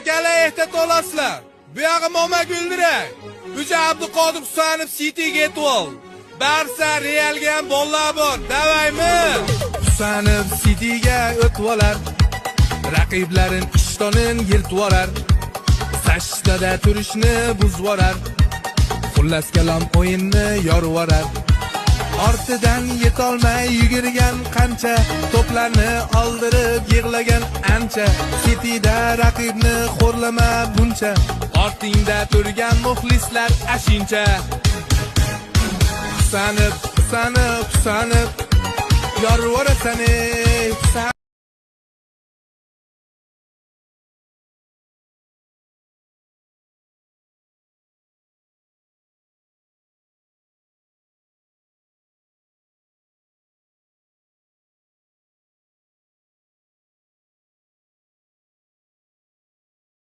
Akalar ehtiyot olasizlar. Bu yog'i Mo'ma Guldirak. Uja Abduqodir Husanov City'ga yetib ol. Barsa Realga ham bollar bor. Davaymi? Husanov City'ga o'tib olar. Raqiblarin ishtonin yirtib olar. Sashtada turishni buzib olar. Xullas kalom o'yinni yorib olar. Ortidan yetolmay yugurgan qancha, to'plarni oldirib yig'lagan ancha. City'da raqibni xo'rlama buncha, ortingda turgan muxlislar ashincha. Husanov yorib orasan